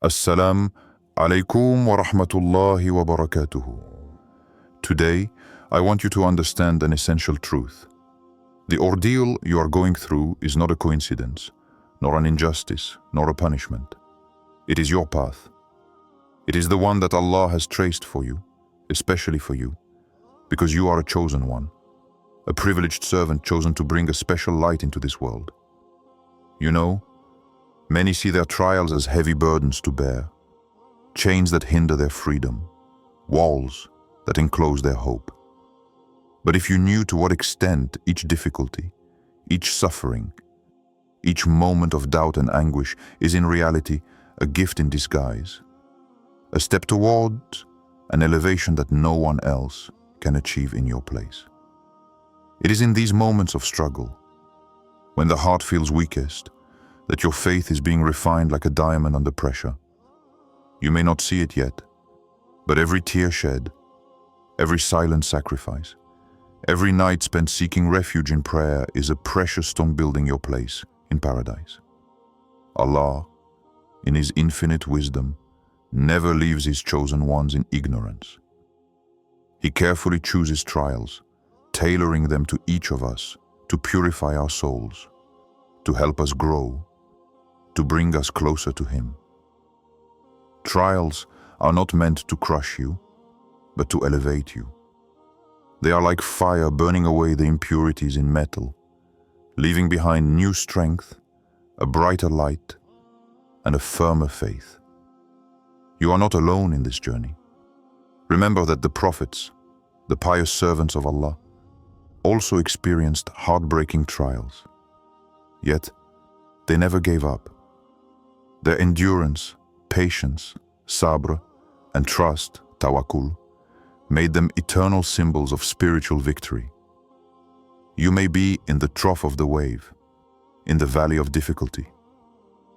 Assalamu alaikum wa rahmatullahi wa barakatuhu. Today, I want you to understand an essential truth. The ordeal you are going through is not a coincidence, nor an injustice, nor a punishment. It is your path. It is the one that Allah has traced for you, especially for you, because you are a chosen one, a privileged servant chosen to bring a special light into this world. You know, many see their trials as heavy burdens to bear, chains that hinder their freedom, walls that enclose their hope. But if you knew to what extent each difficulty, each suffering, each moment of doubt and anguish is in reality a gift in disguise, a step towards an elevation that no one else can achieve in your place. It is in these moments of struggle, when the heart feels weakest, that your faith is being refined like a diamond under pressure. You may not see it yet, but every tear shed, every silent sacrifice, every night spent seeking refuge in prayer is a precious stone building your place in paradise. Allah, in His infinite wisdom, never leaves His chosen ones in ignorance. He carefully chooses trials, tailoring them to each of us to purify our souls, to help us grow, to bring us closer to Him. Trials are not meant to crush you, but to elevate you. They are like fire burning away the impurities in metal, leaving behind new strength, a brighter light, and a firmer faith. You are not alone in this journey. Remember that the prophets, the pious servants of Allah, also experienced heartbreaking trials. Yet, they never gave up. Their endurance, patience, sabr, and trust, tawakkul, made them eternal symbols of spiritual victory. You may be in the trough of the wave, in the valley of difficulty,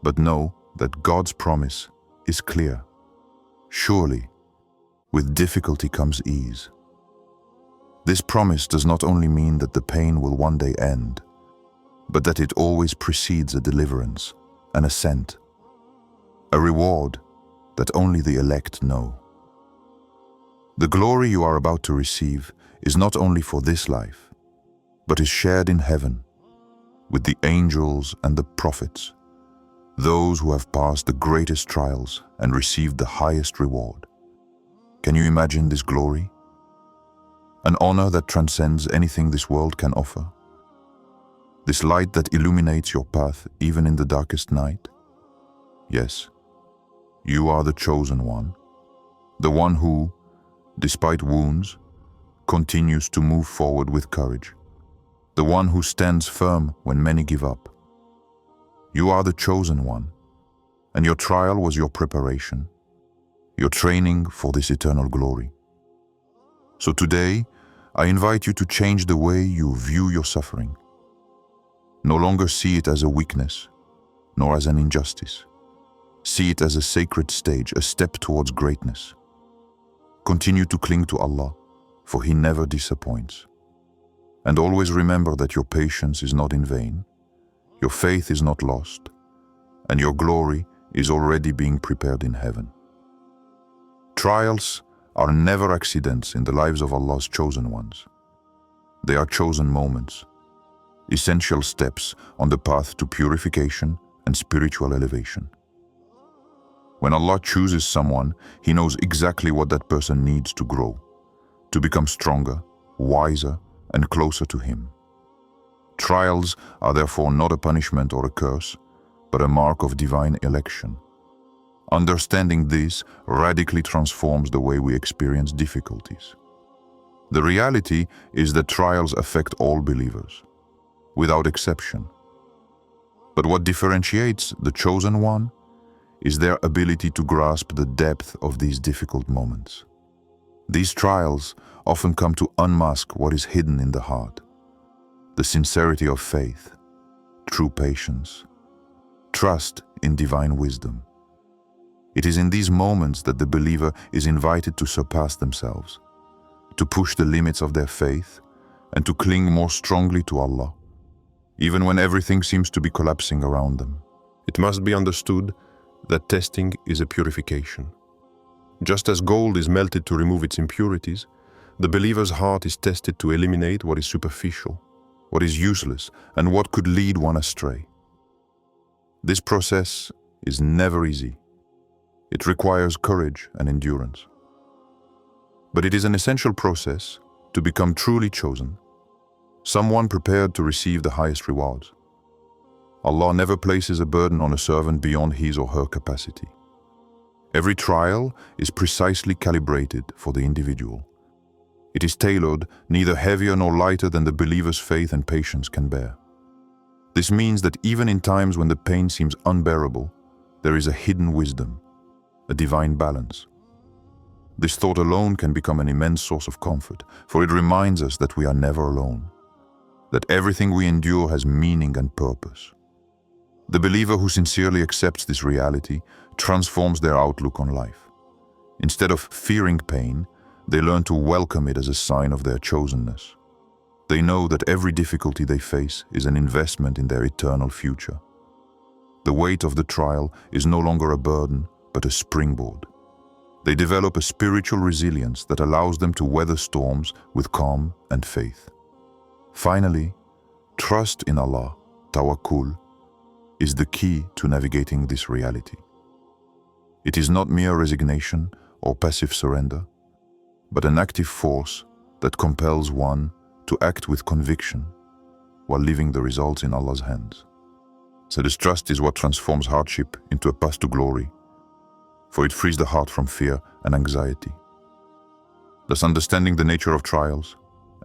but know that God's promise is clear. Surely, with difficulty comes ease. This promise does not only mean that the pain will one day end, but that it always precedes a deliverance, an ascent, a reward that only the elect know. The glory you are about to receive is not only for this life, but is shared in heaven with the angels and the prophets, those who have passed the greatest trials and received the highest reward. Can you imagine this glory? An honor that transcends anything this world can offer. This light that illuminates your path even in the darkest night. Yes, you are the chosen one, the one who, despite wounds, continues to move forward with courage, the one who stands firm when many give up. You are the chosen one, and your trial was your preparation, your training for this eternal glory. So today, I invite you to change the way you view your suffering. No longer see it as a weakness, nor as an injustice. See it as a sacred stage, a step towards greatness. Continue to cling to Allah, for He never disappoints. And always remember that your patience is not in vain, your faith is not lost, and your glory is already being prepared in heaven. Trials are never accidents in the lives of Allah's chosen ones. They are chosen moments, essential steps on the path to purification and spiritual elevation. When Allah chooses someone, He knows exactly what that person needs to grow, to become stronger, wiser, and closer to Him. Trials are therefore not a punishment or a curse, but a mark of divine election. Understanding this radically transforms the way we experience difficulties. The reality is that trials affect all believers, without exception. But what differentiates the chosen one is their ability to grasp the depth of these difficult moments. These trials often come to unmask what is hidden in the heart, the sincerity of faith, true patience, trust in divine wisdom. It is in these moments that the believer is invited to surpass themselves, to push the limits of their faith, and to cling more strongly to Allah, even when everything seems to be collapsing around them. It must be understood that testing is a purification. Just as gold is melted to remove its impurities, the believer's heart is tested to eliminate what is superficial, what is useless, and what could lead one astray. This process is never easy. It requires courage and endurance. But it is an essential process to become truly chosen, someone prepared to receive the highest rewards. Allah never places a burden on a servant beyond his or her capacity. Every trial is precisely calibrated for the individual. It is tailored, neither heavier nor lighter than the believer's faith and patience can bear. This means that even in times when the pain seems unbearable, there is a hidden wisdom, a divine balance. This thought alone can become an immense source of comfort, for it reminds us that we are never alone, that everything we endure has meaning and purpose. The believer who sincerely accepts this reality transforms their outlook on life. Instead of fearing pain, they learn to welcome it as a sign of their chosenness. They know that every difficulty they face is an investment in their eternal future. The weight of the trial is no longer a burden, but a springboard. They develop a spiritual resilience that allows them to weather storms with calm and faith. Finally, trust in Allah, tawakkul, is the key to navigating this reality. It is not mere resignation or passive surrender, but an active force that compels one to act with conviction while leaving the results in Allah's hands. So this trust is what transforms hardship into a path to glory, for it frees the heart from fear and anxiety. Thus, understanding the nature of trials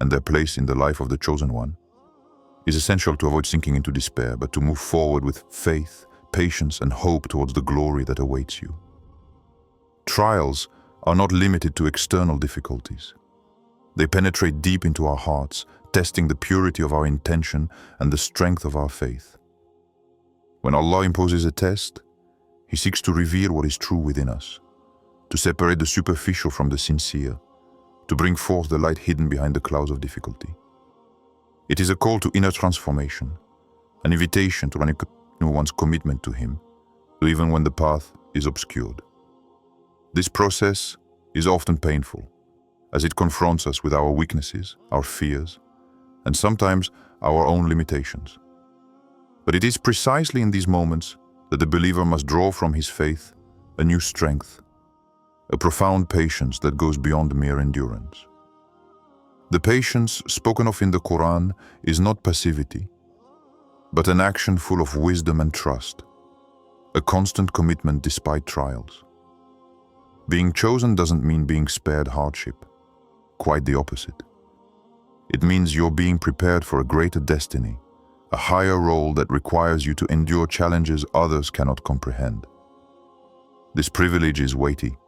and their place in the life of the chosen one is essential to avoid sinking into despair, but to move forward with faith, patience, and hope towards the glory that awaits you. Trials are not limited to external difficulties. They penetrate deep into our hearts, testing the purity of our intention and the strength of our faith. When Allah imposes a test, He seeks to reveal what is true within us, to separate the superficial from the sincere, to bring forth the light hidden behind the clouds of difficulty. It is a call to inner transformation, an invitation to renew one's commitment to Him, even when the path is obscured. This process is often painful, as it confronts us with our weaknesses, our fears, and sometimes our own limitations. But it is precisely in these moments that the believer must draw from his faith a new strength, a profound patience that goes beyond mere endurance. The patience spoken of in the Quran is not passivity, but an action full of wisdom and trust, a constant commitment despite trials. Being chosen doesn't mean being spared hardship, quite the opposite. It means you're being prepared for a greater destiny, a higher role that requires you to endure challenges others cannot comprehend. This privilege is weighty,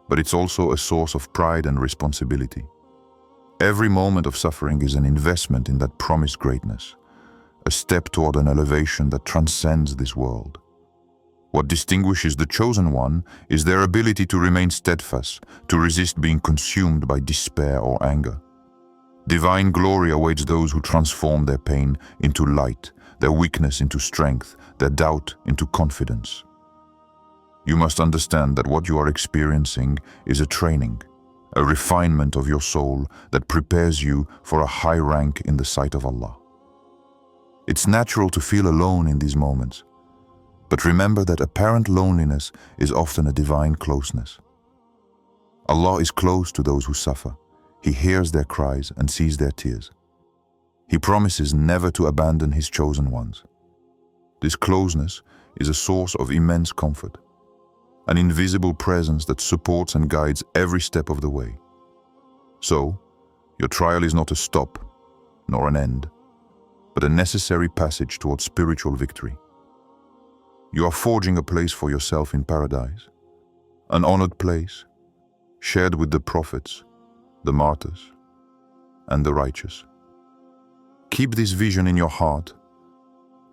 but it's also a source of pride and responsibility. Every moment of suffering is an investment in that promised greatness, a step toward an elevation that transcends this world. What distinguishes the chosen one is their ability to remain steadfast, to resist being consumed by despair or anger. Divine glory awaits those who transform their pain into light, their weakness into strength, their doubt into confidence. You must understand that what you are experiencing is a training, a refinement of your soul that prepares you for a high rank in the sight of Allah. It's natural to feel alone in these moments, but remember that apparent loneliness is often a divine closeness. Allah is close to those who suffer. He hears their cries and sees their tears. He promises never to abandon His chosen ones. This closeness is a source of immense comfort, an invisible presence that supports and guides every step of the way. So, your trial is not a stop, nor an end, but a necessary passage towards spiritual victory. You are forging a place for yourself in paradise, an honored place, shared with the prophets, the martyrs, and the righteous. Keep this vision in your heart,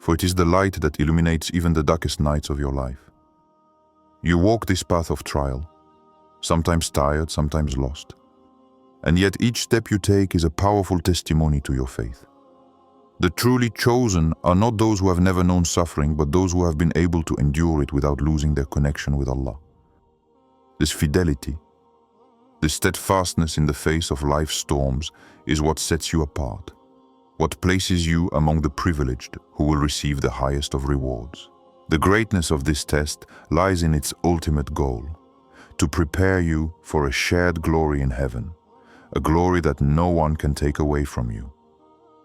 for it is the light that illuminates even the darkest nights of your life. You walk this path of trial, sometimes tired, sometimes lost, and yet each step you take is a powerful testimony to your faith. The truly chosen are not those who have never known suffering, but those who have been able to endure it without losing their connection with Allah. This fidelity, this steadfastness in the face of life's storms is what sets you apart, what places you among the privileged who will receive the highest of rewards. The greatness of this test lies in its ultimate goal, to prepare you for a shared glory in heaven, a glory that no one can take away from you.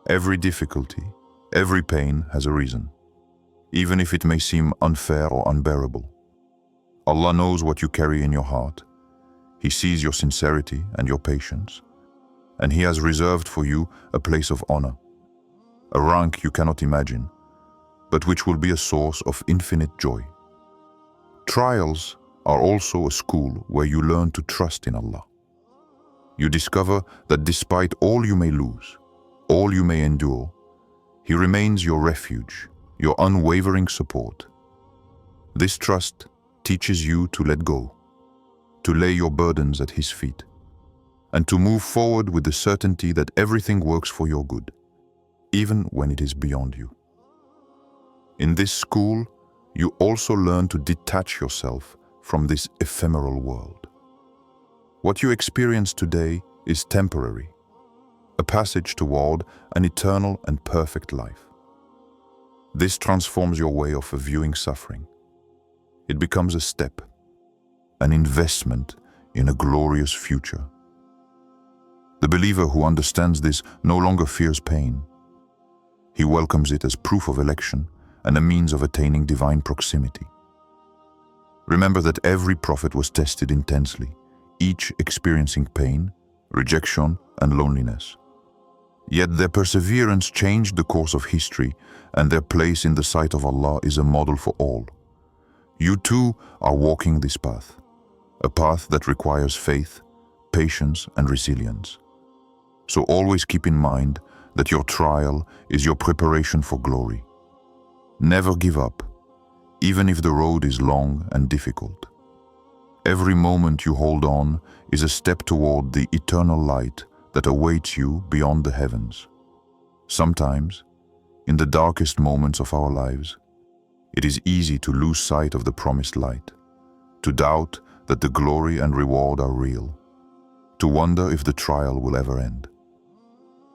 Every difficulty, every pain has a reason, even if it may seem unfair or unbearable. Allah knows what you carry in your heart. He sees your sincerity and your patience, and He has reserved for you a place of honor, a rank you cannot imagine, but which will be a source of infinite joy. Trials are also a school where you learn to trust in Allah. You discover that despite all you may lose, all you may endure, He remains your refuge, your unwavering support. This trust teaches you to let go, to lay your burdens at His feet, and to move forward with the certainty that everything works for your good, even when it is beyond you. In this school, you also learn to detach yourself from this ephemeral world. What you experience today is temporary, a passage toward an eternal and perfect life. This transforms your way of viewing suffering. It becomes a step, an investment in a glorious future. The believer who understands this no longer fears pain. He welcomes it as proof of election and a means of attaining divine proximity. Remember that every prophet was tested intensely, each experiencing pain, rejection, and loneliness. Yet their perseverance changed the course of history, and their place in the sight of Allah is a model for all. You too are walking this path, a path that requires faith, patience, and resilience. So always keep in mind that your trial is your preparation for glory. Never give up, even if the road is long and difficult. Every moment you hold on is a step toward the eternal light that awaits you beyond the heavens. Sometimes, in the darkest moments of our lives, it is easy to lose sight of the promised light, to doubt that the glory and reward are real, to wonder if the trial will ever end.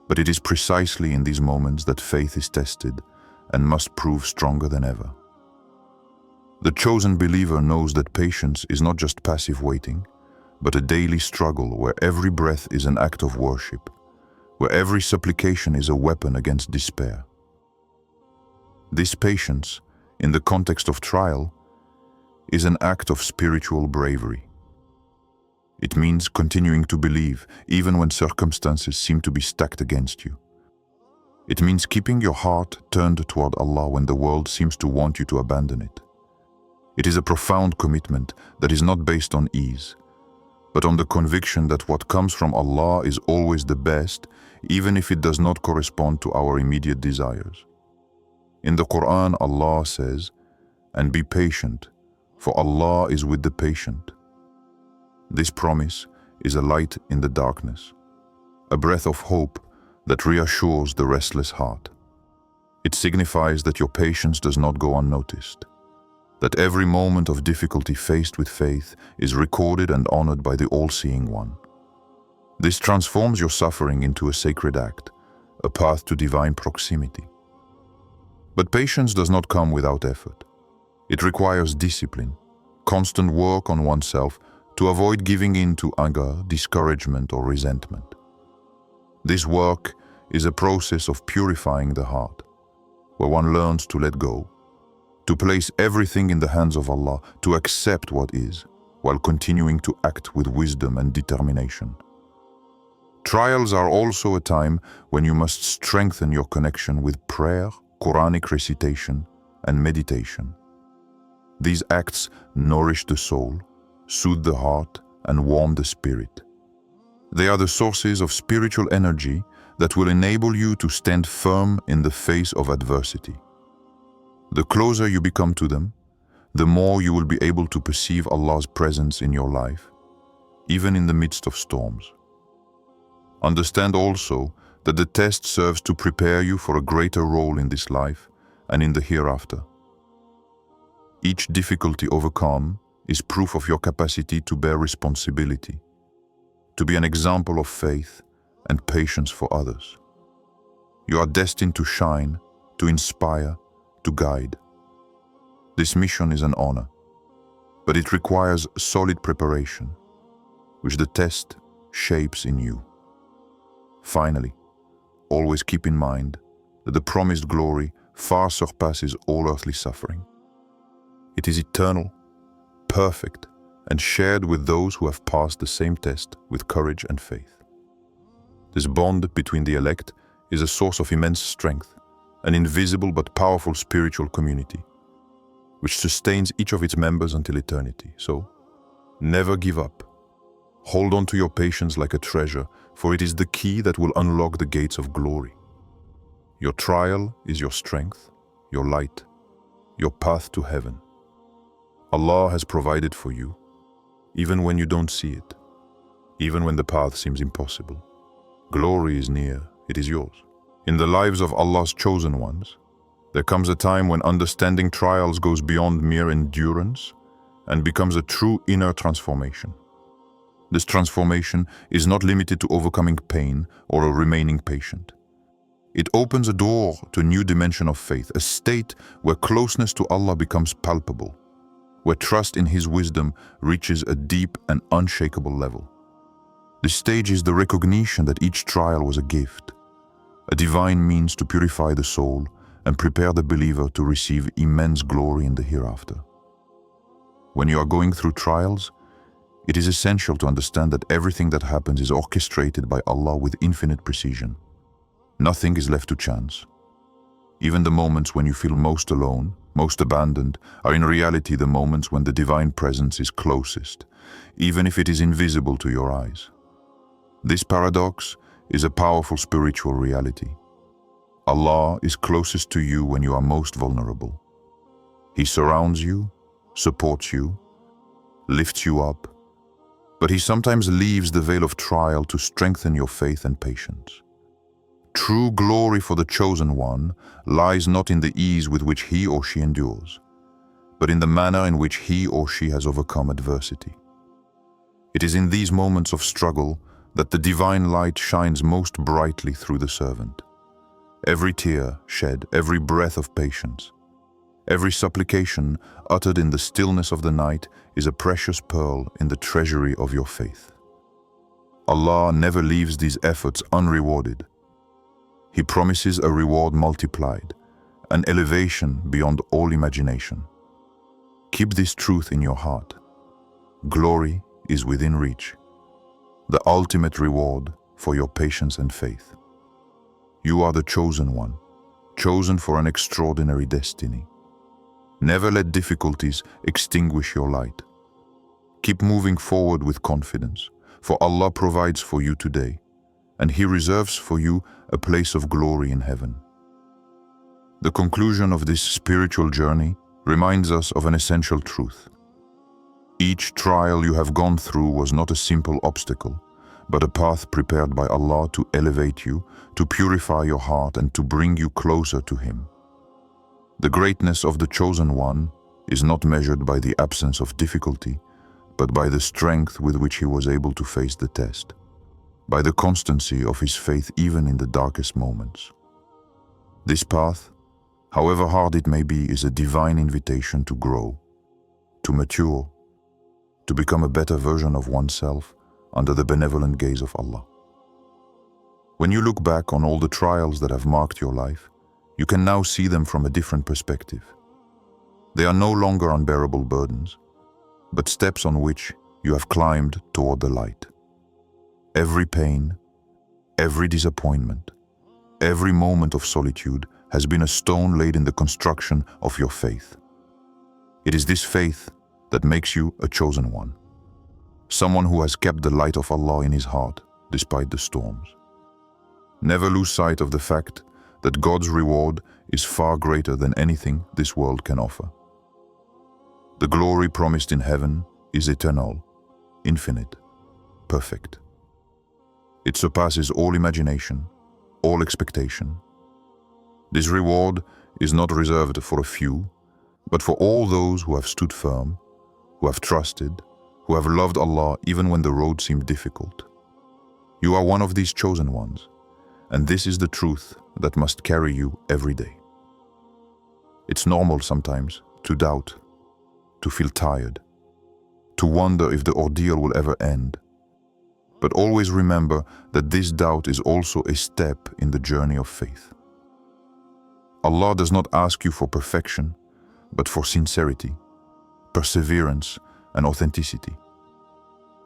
But it is precisely in these moments that faith is tested and must prove stronger than ever. The chosen believer knows that patience is not just passive waiting, but a daily struggle where every breath is an act of worship, where every supplication is a weapon against despair. This patience, in the context of trial, is an act of spiritual bravery. It means continuing to believe even when circumstances seem to be stacked against you. It means keeping your heart turned toward Allah when the world seems to want you to abandon it. It is a profound commitment that is not based on ease, but on the conviction that what comes from Allah is always the best, even if it does not correspond to our immediate desires. In the Quran, Allah says, "And be patient, for Allah is with the patient." This promise is a light in the darkness, a breath of hope that reassures the restless heart. It signifies that your patience does not go unnoticed, that every moment of difficulty faced with faith is recorded and honored by the all-seeing one. This transforms your suffering into a sacred act, a path to divine proximity. But patience does not come without effort. It requires discipline, constant work on oneself to avoid giving in to anger, discouragement, or resentment. This work is a process of purifying the heart, where one learns to let go, to place everything in the hands of Allah, to accept what is, while continuing to act with wisdom and determination. Trials are also a time when you must strengthen your connection with prayer, Quranic recitation, and meditation. These acts nourish the soul, soothe the heart, and warm the spirit. They are the sources of spiritual energy that will enable you to stand firm in the face of adversity. The closer you become to them, the more you will be able to perceive Allah's presence in your life, even in the midst of storms. Understand also that the test serves to prepare you for a greater role in this life and in the hereafter. Each difficulty overcome is proof of your capacity to bear responsibility, to be an example of faith and patience for others. You are destined to shine, to inspire, to guide. This mission is an honor, but it requires solid preparation, which the test shapes in you. Finally, always keep in mind that the promised glory far surpasses all earthly suffering. It is eternal, perfect, and shared with those who have passed the same test with courage and faith. This bond between the elect is a source of immense strength, an invisible but powerful spiritual community, which sustains each of its members until eternity. So, never give up. Hold on to your patience like a treasure, for it is the key that will unlock the gates of glory. Your trial is your strength, your light, your path to heaven. Allah has provided for you, even when you don't see it, even when the path seems impossible. Glory is near, it is yours. In the lives of Allah's chosen ones, there comes a time when understanding trials goes beyond mere endurance and becomes a true inner transformation. This transformation is not limited to overcoming pain or remaining patient. It opens a door to a new dimension of faith, a state where closeness to Allah becomes palpable, where trust in His wisdom reaches a deep and unshakable level. This stage is the recognition that each trial was a gift, a divine means to purify the soul and prepare the believer to receive immense glory in the hereafter. When you are going through trials, it is essential to understand that everything that happens is orchestrated by Allah with infinite precision. Nothing is left to chance. Even the moments when you feel most alone, most abandoned, are in reality the moments when the divine presence is closest, even if it is invisible to your eyes. This paradox is a powerful spiritual reality. Allah is closest to you when you are most vulnerable. He surrounds you, supports you, lifts you up, but He sometimes leaves the veil of trial to strengthen your faith and patience. True glory for the chosen one lies not in the ease with which he or she endures, but in the manner in which he or she has overcome adversity. It is in these moments of struggle that the divine light shines most brightly through the servant. Every tear shed, every breath of patience, every supplication uttered in the stillness of the night is a precious pearl in the treasury of your faith. Allah never leaves these efforts unrewarded. He promises a reward multiplied, an elevation beyond all imagination. Keep this truth in your heart. Glory is within reach, the ultimate reward for your patience and faith. You are the chosen one, chosen for an extraordinary destiny. Never let difficulties extinguish your light. Keep moving forward with confidence, for Allah provides for you today, and He reserves for you a place of glory in heaven. The conclusion of this spiritual journey reminds us of an essential truth. Each trial you have gone through was not a simple obstacle, but a path prepared by Allah to elevate you, to purify your heart, and to bring you closer to Him. The greatness of the chosen one is not measured by the absence of difficulty, but by the strength with which he was able to face the test, by the constancy of his faith even in the darkest moments. This path, however hard it may be, is a divine invitation to grow, to mature, to become a better version of oneself under the benevolent gaze of Allah. When you look back on all the trials that have marked your life, you can now see them from a different perspective. They are no longer unbearable burdens, but steps on which you have climbed toward the light. Every pain, every disappointment, every moment of solitude has been a stone laid in the construction of your faith. It is this faith that makes you a chosen one, someone who has kept the light of Allah in his heart despite the storms. Never lose sight of the fact that God's reward is far greater than anything this world can offer. The glory promised in heaven is eternal, infinite, perfect. It surpasses all imagination, all expectation. This reward is not reserved for a few, but for all those who have stood firm, who have trusted, who have loved Allah even when the road seemed difficult. You are one of these chosen ones, and this is the truth that must carry you every day. It's normal sometimes to doubt, to feel tired, to wonder if the ordeal will ever end. But always remember that this doubt is also a step in the journey of faith. Allah does not ask you for perfection, but for sincerity, perseverance, and authenticity.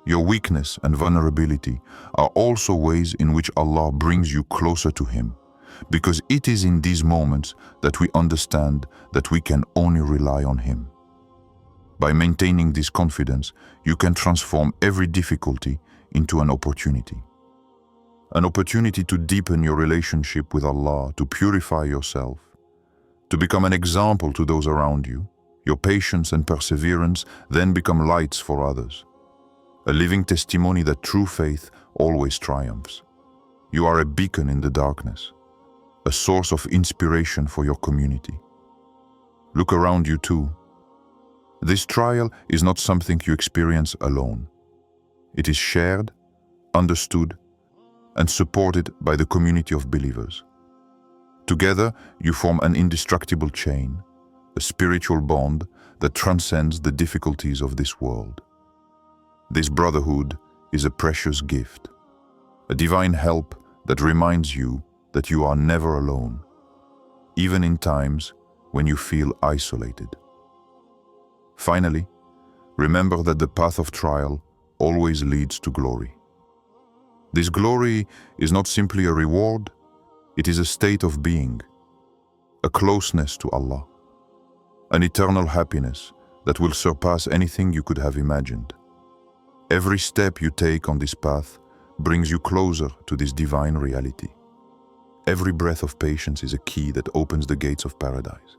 Your weakness and vulnerability are also ways in which Allah brings you closer to Him, because it is in these moments that we understand that we can only rely on Him. By maintaining this confidence, you can transform every difficulty into an opportunity. An opportunity to deepen your relationship with Allah, to purify yourself, to become an example to those around you. Your patience and perseverance then become lights for others, a living testimony that true faith always triumphs. You are a beacon in the darkness, a source of inspiration for your community. Look around you too. This trial is not something you experience alone. It is shared, understood, and supported by the community of believers. Together, you form an indestructible chain, a spiritual bond that transcends the difficulties of this world. This brotherhood is a precious gift, a divine help that reminds you that you are never alone, even in times when you feel isolated. Finally, remember that the path of trial always leads to glory. This glory is not simply a reward, it is a state of being, a closeness to Allah, an eternal happiness that will surpass anything you could have imagined. Every step you take on this path brings you closer to this divine reality. Every breath of patience is a key that opens the gates of paradise.